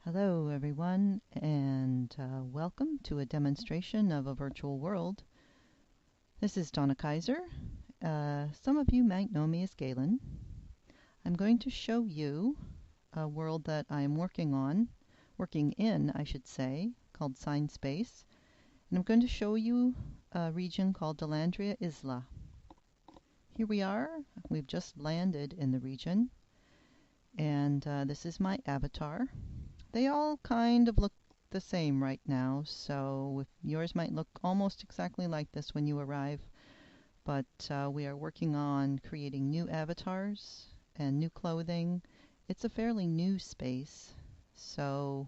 Hello everyone, and welcome to a demonstration of a virtual world. This is Donna Kaiser. Some of you might know me as Ghaelen. I'm going to show you a world that I'm working in, I should say, called Sine Space. And I'm going to show you a region called Landria, Isla. Here we are. We've just landed in the region, and this is my avatar. They all kind of look the same right now, so yours might look almost exactly like this when you arrive, but we are working on creating new avatars and new clothing. It's a fairly new space, so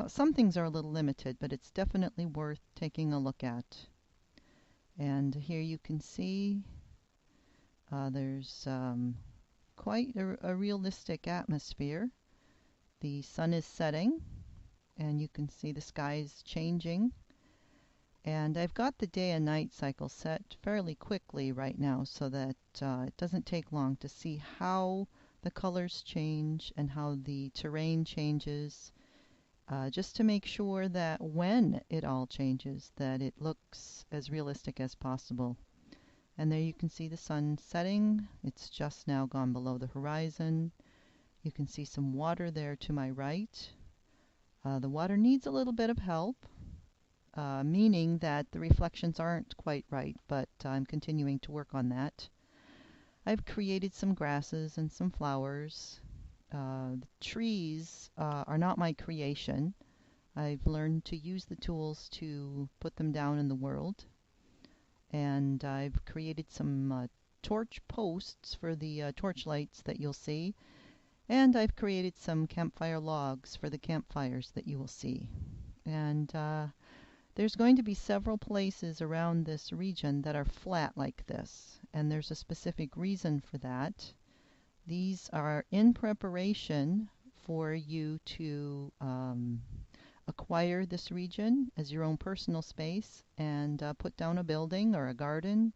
some things are a little limited, but it's definitely worth taking a look at. And here you can see there's quite a realistic atmosphere. The sun is setting, and you can see the skies changing. And I've got the day and night cycle set fairly quickly right now so that it doesn't take long to see how the colors change and how the terrain changes, just to make sure that when it all changes, that it looks as realistic as possible. And there you can see the sun setting. It's just now gone below the horizon. You can see some water there to my right. The water needs a little bit of help, meaning that the reflections aren't quite right, but I'm continuing to work on that. I've created some grasses and some flowers. The trees are not my creation. I've learned to use the tools to put them down in the world. And I've created some torch posts for the torch lights that you'll see. And I've created some campfire logs for the campfires that you will see. And there's going to be several places around this region that are flat like this. And there's a specific reason for that. These are in preparation for you to acquire this region as your own personal space and put down a building or a garden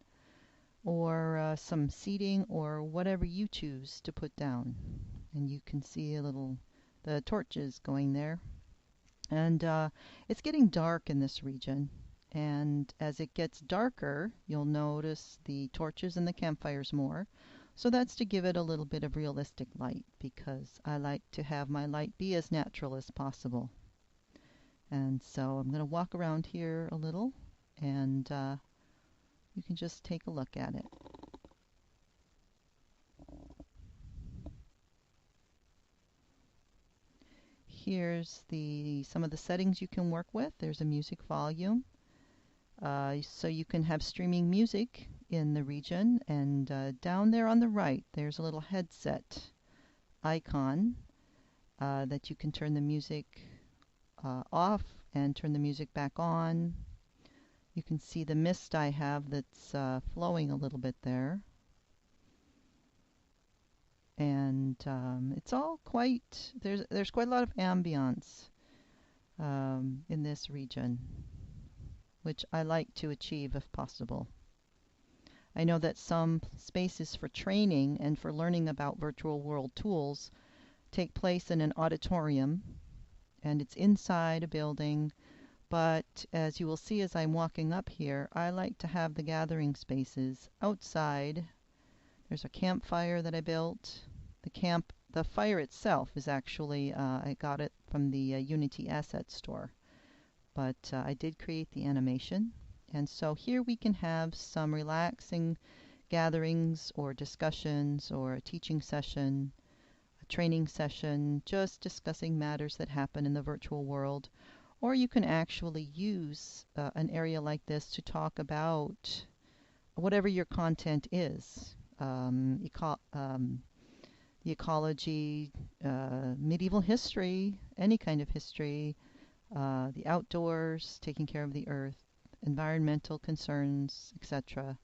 or some seating or whatever you choose to put down. And you can see the torches going there. And it's getting dark in this region. And as it gets darker, you'll notice the torches and the campfires more. So that's to give it a little bit of realistic light, because I like to have my light be as natural as possible. And so I'm going to walk around here a little, and you can just take a look at it. Here's some of the settings you can work with. There's a music volume. So you can have streaming music in the region. And down there on the right, there's a little headset icon that you can turn the music off and turn the music back on. You can see the mist I have that's flowing a little bit there. And it's all there's quite a lot of ambience in this region, which I like to achieve if possible. I know that some spaces for training and for learning about virtual world tools take place in an auditorium, and it's inside a building, but as you will see as I'm walking up here, I like to have the gathering spaces outside. There's a campfire that I built. The fire itself is actually, I got it from the Unity Asset Store, but I did create the animation. And so here we can have some relaxing gatherings or discussions or a teaching session, a training session, just discussing matters that happen in the virtual world. Or you can actually use an area like this to talk about whatever your content is. The ecology, medieval history, any kind of history, the outdoors, taking care of the earth, environmental concerns, etc.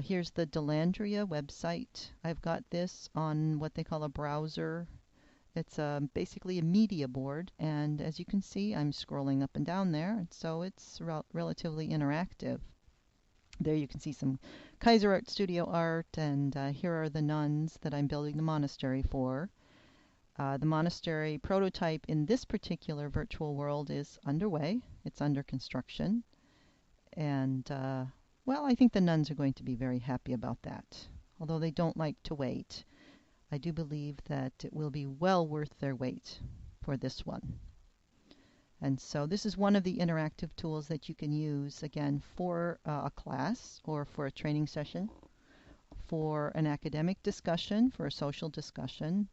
Here's the Landria website. I've got this on what they call a browser. It's basically a media board, and as you can see, I'm scrolling up and down there, so it's relatively interactive. There you can see some Kaiser Art Studio art, and here are the nuns that I'm building the monastery for. The monastery prototype in this particular virtual world is underway. It's under construction. And, well, I think the nuns are going to be very happy about that. Although they don't like to wait, I do believe that it will be well worth their wait for this one. And so this is one of the interactive tools that you can use, again, for a class or for a training session, for an academic discussion, for a social discussion,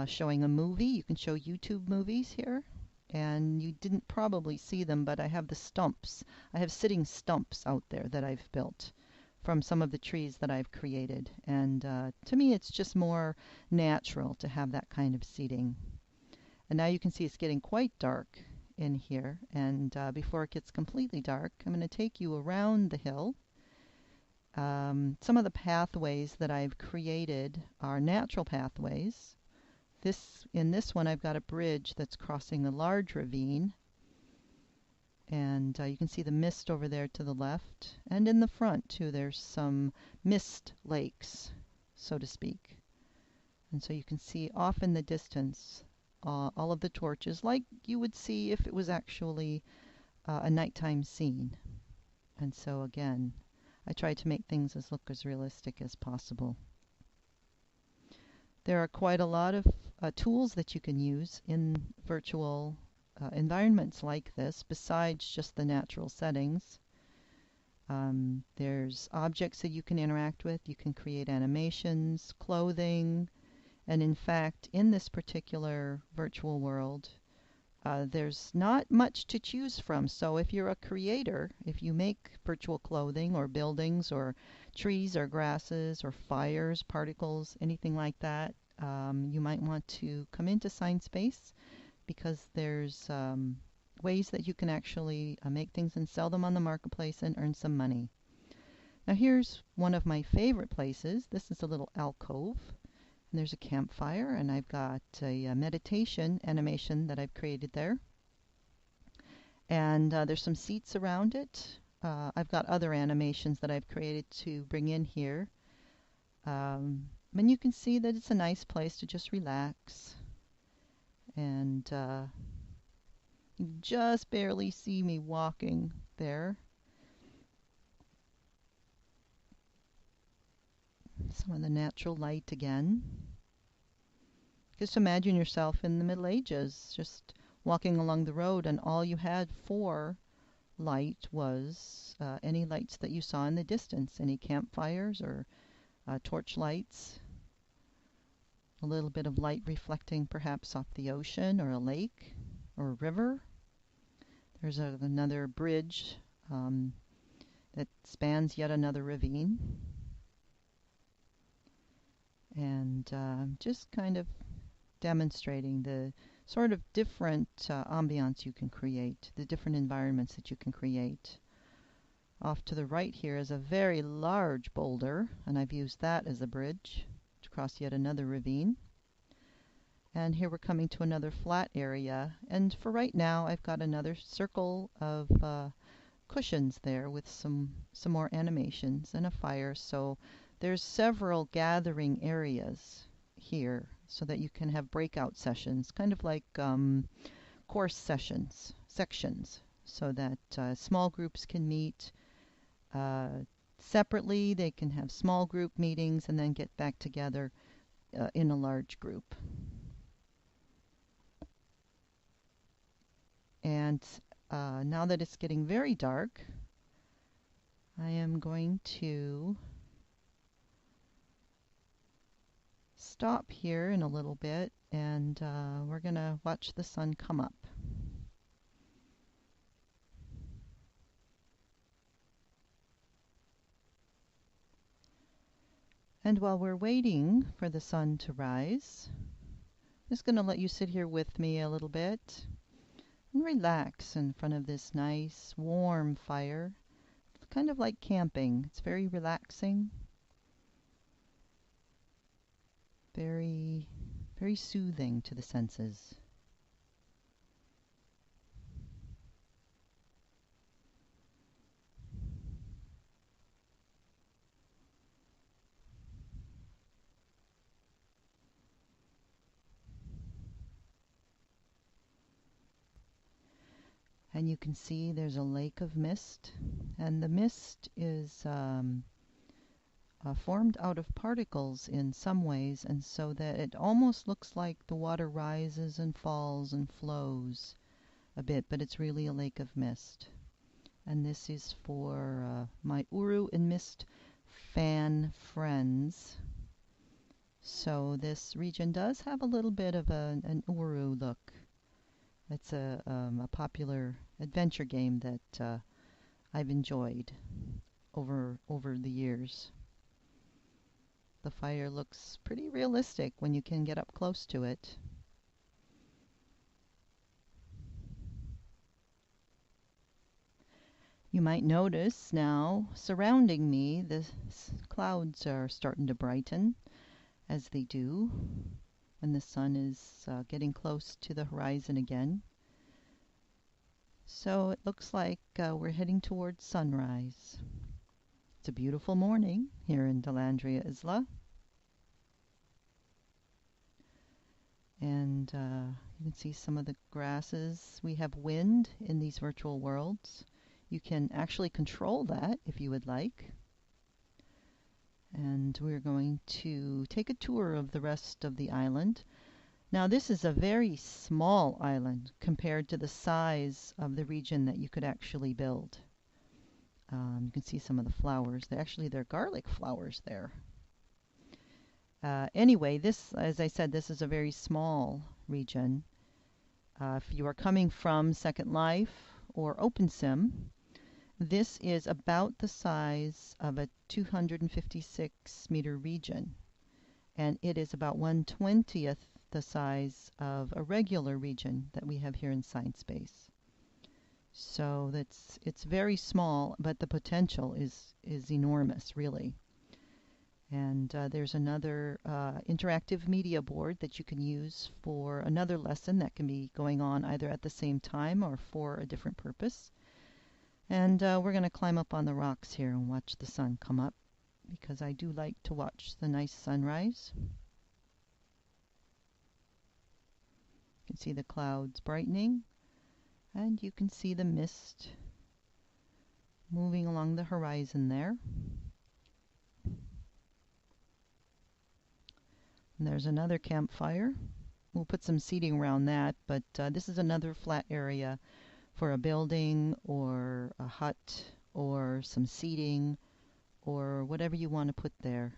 showing a movie. You can show YouTube movies here. And you didn't probably see them, but I have the stumps. I have sitting stumps out there that I've built from some of the trees that I've created. And to me, it's just more natural to have that kind of seating. And now you can see it's getting quite dark in here. And before it gets completely dark, I'm going to take you around the hill. Some of the pathways that I've created are natural pathways. In this one, I've got a bridge that's crossing a large ravine. And you can see the mist over there to the left. And in the front, too, there's some mist lakes, so to speak. And so you can see off in the distance all of the torches, like you would see if it was actually a nighttime scene. And so, again, I tried to make things look as realistic as possible. There are quite a lot of tools that you can use in virtual environments like this, besides just the natural settings. There's objects that you can interact with. You can create animations, clothing, and in fact, in this particular virtual world, there's not much to choose from. So if you're a creator, if you make virtual clothing or buildings or trees or grasses or fires, particles, anything like that, you might want to come into Sine Space, because there's ways that you can actually make things and sell them on the marketplace and earn some money. Now here's one of my favorite places. This is a little alcove. And there's a campfire, and I've got a meditation animation that I've created there. And there's some seats around it. I've got other animations that I've created to bring in here. And you can see that it's a nice place to just relax. And you just barely see me walking there. Some of the natural light again. Just imagine yourself in the Middle Ages, just walking along the road, and all you had for light was any lights that you saw in the distance, any campfires or torch lights. A little bit of light reflecting perhaps off the ocean or a lake or a river. There's another bridge that spans yet another ravine. And just kind of demonstrating the sort of different ambiance you can create, the different environments that you can create. Off to the right here is a very large boulder, and I've used that as a bridge to cross yet another ravine. And here we're coming to another flat area, and for right now I've got another circle of cushions there with some more animations and a fire. So there's several gathering areas here so that you can have breakout sessions, kind of like course sections, so that small groups can meet separately. They can have small group meetings and then get back together in a large group. And now that it's getting very dark, I am going to stop here in a little bit, and we're going to watch the sun come up. And while we're waiting for the sun to rise, I'm just going to let you sit here with me a little bit and relax in front of this nice warm fire. It's kind of like camping. It's very relaxing. Very, very soothing to the senses. And you can see there's a lake of mist, and the mist is formed out of particles in some ways, and so that it almost looks like the water rises and falls and flows a bit, but it's really a lake of mist. And this is for my Uru and Mist fan friends. So this region does have a little bit of an Uru look. It's a popular adventure game that I've enjoyed over the years. The fire looks pretty realistic when you can get up close to it. You might notice now, surrounding me, the clouds are starting to brighten, as they do when the sun is getting close to the horizon again. So it looks like we're heading towards sunrise. It's a beautiful morning here in Landria, Isla. And you can see some of the grasses. We have wind in these virtual worlds. You can actually control that if you would like. And we're going to take a tour of the rest of the island. Now this is a very small island compared to the size of the region that you could actually build. You can see some of the flowers. They're garlic flowers there. Anyway, this, as I said, this is a very small region. If you are coming from Second Life or OpenSim, this is about the size of a 256 meter region, and it is about 1/20th the size of a regular region that we have here in Sine Space. So it's very small, but the potential is enormous, really. And there's another interactive media board that you can use for another lesson that can be going on either at the same time or for a different purpose. And we're going to climb up on the rocks here and watch the sun come up, because I do like to watch the nice sunrise. You can see the clouds brightening, and you can see the mist moving along the horizon there. And there's another campfire. We'll put some seating around that, but this is another flat area for a building or a hut or some seating or whatever you want to put there.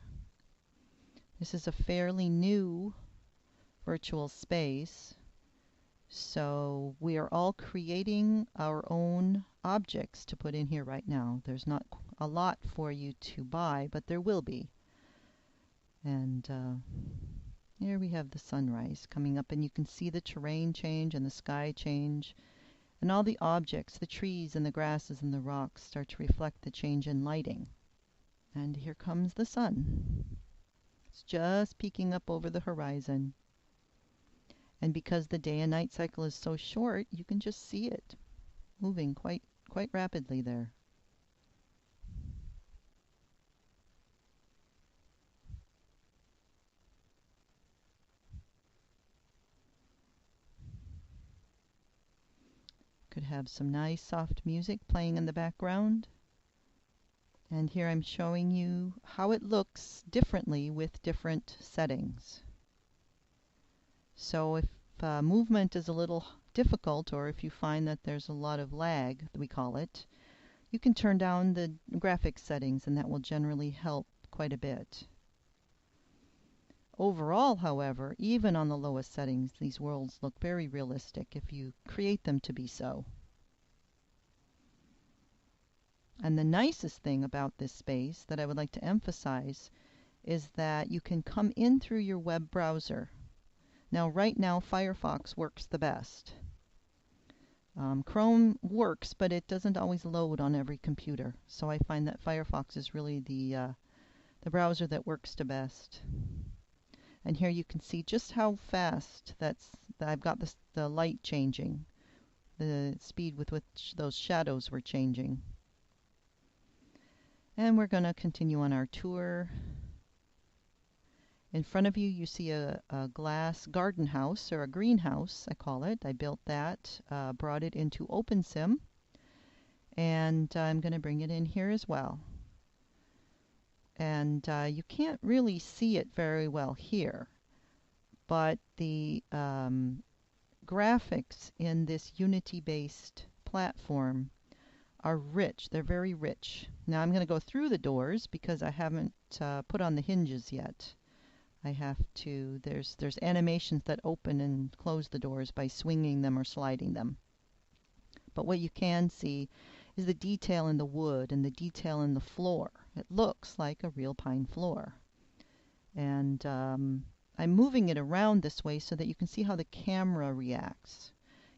This is a fairly new virtual space, so we are all creating our own objects to put in here right now. There's not a lot for you to buy, but there will be. And here we have the sunrise coming up, and you can see the terrain change and the sky change. And all the objects, the trees and the grasses and the rocks, start to reflect the change in lighting. And here comes the sun. It's just peeking up over the horizon. And because the day and night cycle is so short, you can just see it moving quite rapidly there. Could have some nice soft music playing in the background. And here I'm showing you how it looks differently with different settings. So if movement is a little difficult, or if you find that there's a lot of lag, we call it, you can turn down the graphics settings, and that will generally help quite a bit. Overall, however, even on the lowest settings, these worlds look very realistic if you create them to be so. And the nicest thing about this space that I would like to emphasize is that you can come in through your web browser. Now, right now, Firefox works the best. Chrome works, but it doesn't always load on every computer. So I find that Firefox is really the browser that works the best. And here you can see just how fast that I've got the light changing, the speed with which those shadows were changing. And we're going to continue on our tour. In front of you, you see a glass garden house, or a greenhouse, I call it. I built that, brought it into OpenSim, and I'm going to bring it in here as well. And you can't really see it very well here, but the graphics in this Unity-based platform are rich. They're very rich. Now I'm going to go through the doors because I haven't put on the hinges yet. I have to, there's animations that open and close the doors by swinging them or sliding them. But what you can see is the detail in the wood and the detail in the floor. It looks like a real pine floor. And I'm moving it around this way so that you can see how the camera reacts.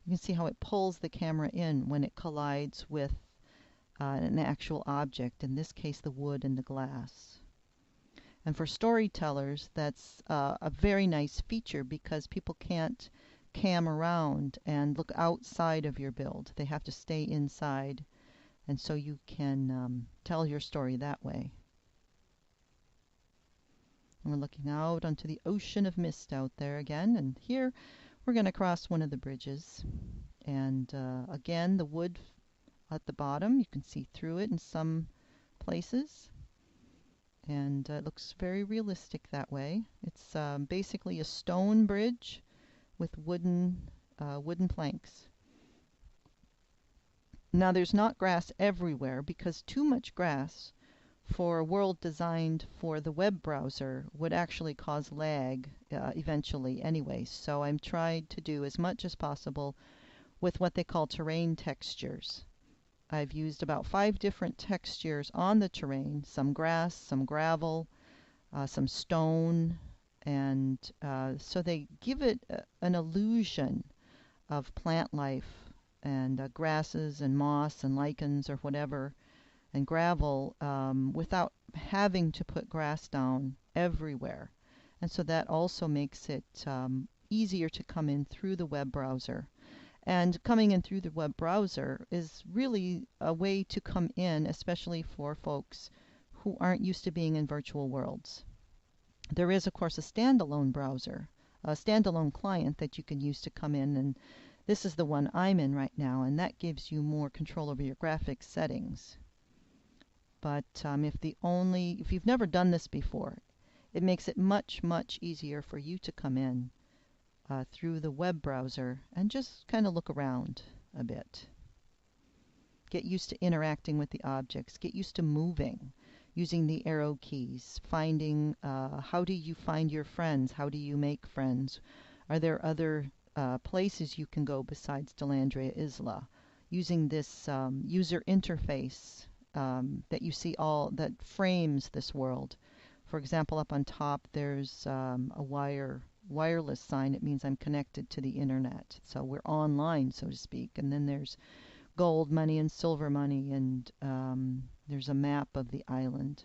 You can see how it pulls the camera in when it collides with an actual object, in this case the wood and the glass. And for storytellers, that's a very nice feature because people can't cam around and look outside of your build. They have to stay inside, and so you can tell your story that way. And we're looking out onto the ocean of mist out there again, and here we're going to cross one of the bridges. And again, the wood at the bottom, you can see through it in some places. And it looks very realistic that way. It's basically a stone bridge with wooden planks. Now there's not grass everywhere because too much grass for a world designed for the web browser would actually cause lag eventually anyway. So I'm trying to do as much as possible with what they call terrain textures. I've used about 5 different textures on the terrain, some grass, some gravel, some stone, and so they give it an illusion of plant life and grasses and moss and lichens or whatever, and gravel without having to put grass down everywhere. And so that also makes it easier to come in through the web browser. And coming in through the web browser is really a way to come in, especially for folks who aren't used to being in virtual worlds. There is, of course, a standalone browser, a standalone client that you can use to come in, and this is the one I'm in right now, and that gives you more control over your graphics settings. But if you've never done this before, it makes it much, much easier for you to come in through the web browser and just kind of look around a bit. Get used to interacting with the objects. Get used to moving, using the arrow keys, finding how do you find your friends? How do you make friends? Are there other places you can go besides Landria Isla? Using this user interface that you see that frames this world. For example, up on top there's a wireless sign. It means I'm connected to the internet. So we're online, so to speak. And then there's gold money and silver money, and there's a map of the island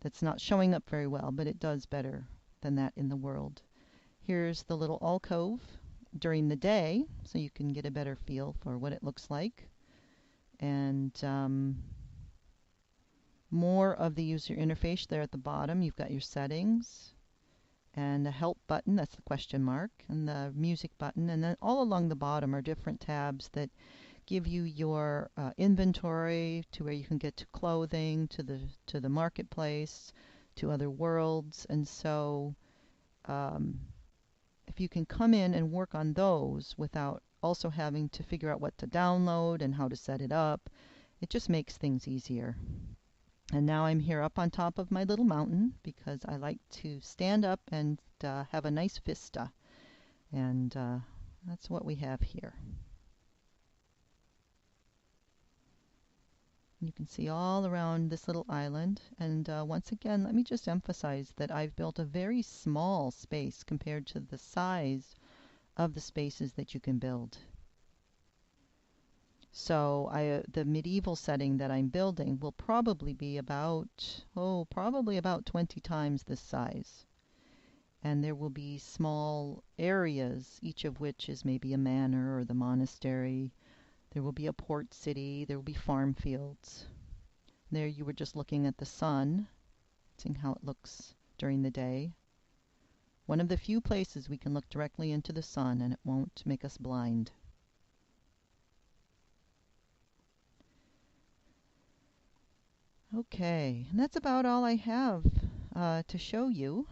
that's not showing up very well, but it does better than that in the world. Here's the little alcove during the day, so you can get a better feel for what it looks like. And more of the user interface there at the bottom. You've got your settings and the help button, that's the question mark, and the music button. And then all along the bottom are different tabs that give you your inventory, to where you can get to clothing, to the marketplace, to other worlds. And so if you can come in and work on those without also having to figure out what to download and how to set it up, it just makes things easier. And now I'm here up on top of my little mountain because I like to stand up and have a nice vista. And that's what we have here. You can see all around this little island. And once again, let me just emphasize that I've built a very small space compared to the size of the spaces that you can build. So the medieval setting that I'm building will probably be about 20 times this size. And there will be small areas, each of which is maybe a manor or the monastery. There will be a port city. There will be farm fields. There you were just looking at the sun, seeing how it looks during the day. one of the few places we can look directly into the sun and it won't make us blind. Okay, and that's about all I have to show you.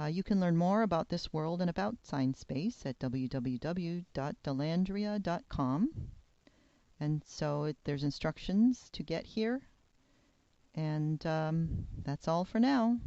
You can learn more about this world and about Sine Space at www.delandria.com. And so there's instructions to get here. And that's all for now.